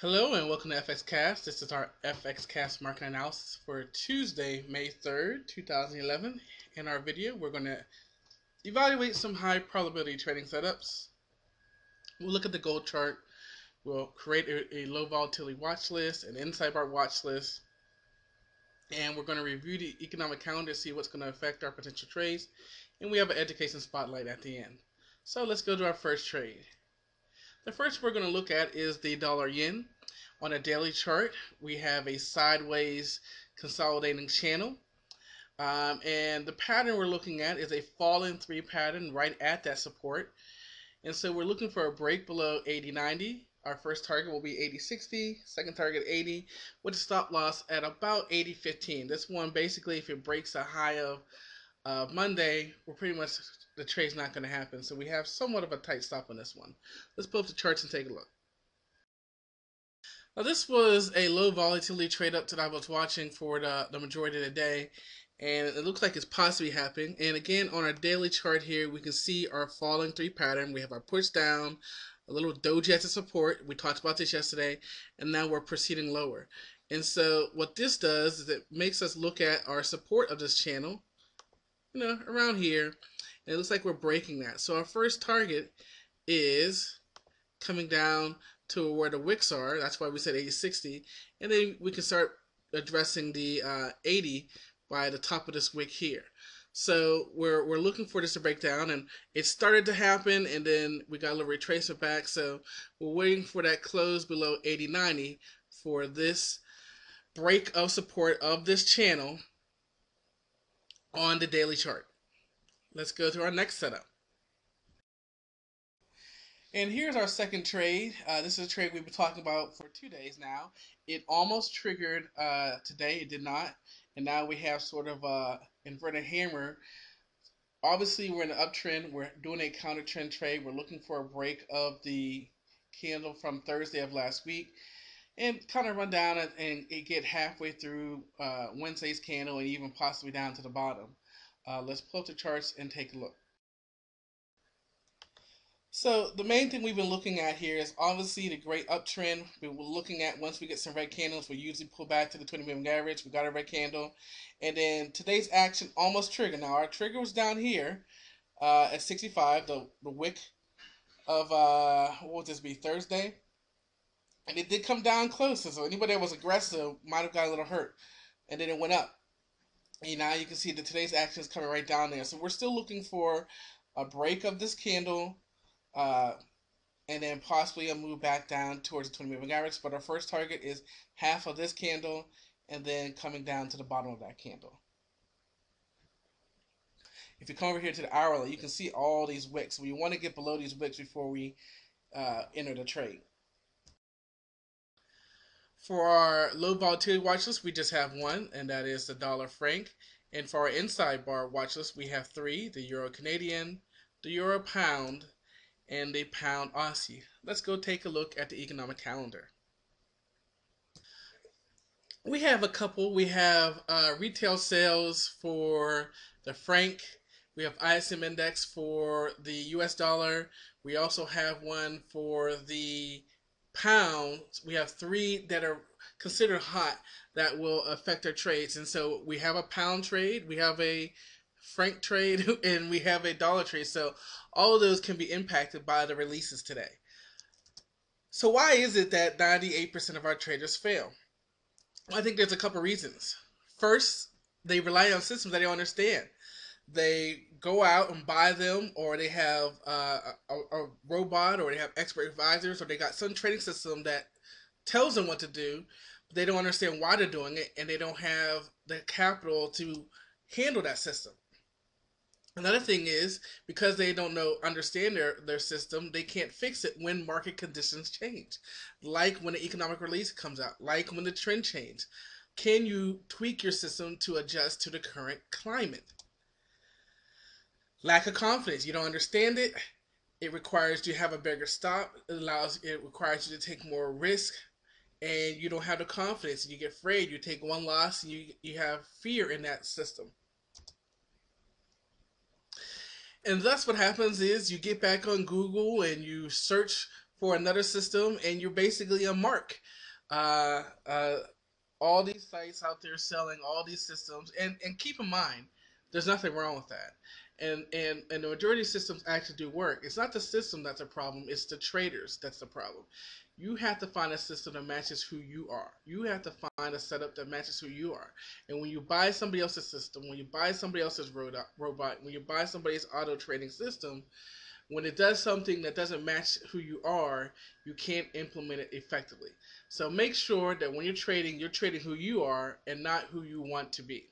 Hello and welcome to FXcast. This is our FXcast market analysis for Tuesday, May 3rd, 2011. In our video, we're going to evaluate some high probability trading setups. We'll look at the gold chart. We'll create a low volatility watch list, an inside bar watch list, and we're going to review the economic calendar, see what's going to affect our potential trades, and we have an education spotlight at the end. So let's go to our first trade. The first we're going to look at is the dollar yen. On a daily chart, we have a sideways consolidating channel. And the pattern we're looking at is a falling three pattern right at that support. And so we're looking for a break below 80.90. Our first target will be 80.60, second target 80, with a stop loss at about 80.15. This one, basically, if it breaks a high of Monday, we're pretty much, the trade's not going to happen. So we have somewhat of a tight stop on this one. Let's pull up the charts and take a look. Now this was a low volatility trade up that I was watching for the majority of the day, and it looks like it's possibly happening. And again, on our daily chart here, we can see our falling three pattern. We have our push down, a little doji as a support. We talked about this yesterday, and now we're proceeding lower. And so what this does is it makes us look at our support of this channel, around here, and it looks like we're breaking that. So our first target is coming down to where the wicks are. That's why we said 80.60, and then we can start addressing the 80 by the top of this wick here. So we're looking for this to break down, and it started to happen, and then we got a little retracement back. So we're waiting for that close below 80.90 for this break of support of this channel on the daily chart. Let's go to our next setup. And here's our second trade. This is a trade we've been talking about for 2 days now. It almost triggered today. It did not. And now we have sort of a inverted hammer. Obviously, we're in an uptrend. We're doing a counter trend trade. We're looking for a break of the candle from Thursday of last week and kind of run down and get halfway through Wednesday's candle and even possibly down to the bottom. Let's pull up the charts and take a look. So the main thing we've been looking at here is obviously the great uptrend. We were looking at once we get some red candles, we usually pull back to the 20-moving average. We got a red candle, and then today's action almost triggered. Now our trigger was down here at 65, the wick of what would this be, Thursday, and it did come down closer. So anybody that was aggressive might have got a little hurt, and then it went up. And now you can see that today's action is coming right down there. So we're still looking for a break of this candle. And then possibly a move back down towards the 20-moving average. But our first target is half of this candle and then coming down to the bottom of that candle. If you come over here to the hourly, you can see all these wicks. We want to get below these wicks before we enter the trade. For our low volatility watch list, we just have one, and that is the dollar franc. And for our inside bar watch list, we have three: the euro Canadian, the euro pound, and the pound Aussie. Let's go take a look at the economic calendar. We have a couple. We have retail sales for the franc. We have ISM index for the US dollar. We also have one for the pound. We have three that are considered hot that will affect our trades. And so we have a pound trade, we have a franc trade, and we have a dollar trade. So all of those can be impacted by the releases today. So why is it that 98% of our traders fail? Well, I think there's a couple reasons. First, they rely on systems that they don't understand. They go out and buy them, or they have a robot, or they have expert advisors, or they got some trading system that tells them what to do, but they don't understand why they're doing it, and they don't have the capital to handle that system. Another thing is, because they don't understand their system, they can't fix it when market conditions change. Like when the economic release comes out, like when the trend changes. Can you tweak your system to adjust to the current climate? Lack of confidence. You don't understand it. It requires you to have a bigger stop. It requires you to take more risk, and you don't have the confidence. You get afraid. You take one loss, and you have fear in that system. And thus what happens is you get back on Google and you search for another system, and you're basically a mark. Uh, uh, all these sites out there selling all these systems, and keep in mind, there's nothing wrong with that. And the majority of systems actually do work. It's not the system that's a problem, it's the traders that's the problem. You have to find a system that matches who you are. You have to find a setup that matches who you are. And when you buy somebody else's system, when you buy somebody else's robot, when you buy somebody's auto trading system, when it does something that doesn't match who you are, you can't implement it effectively. So make sure that when you're trading who you are and not who you want to be.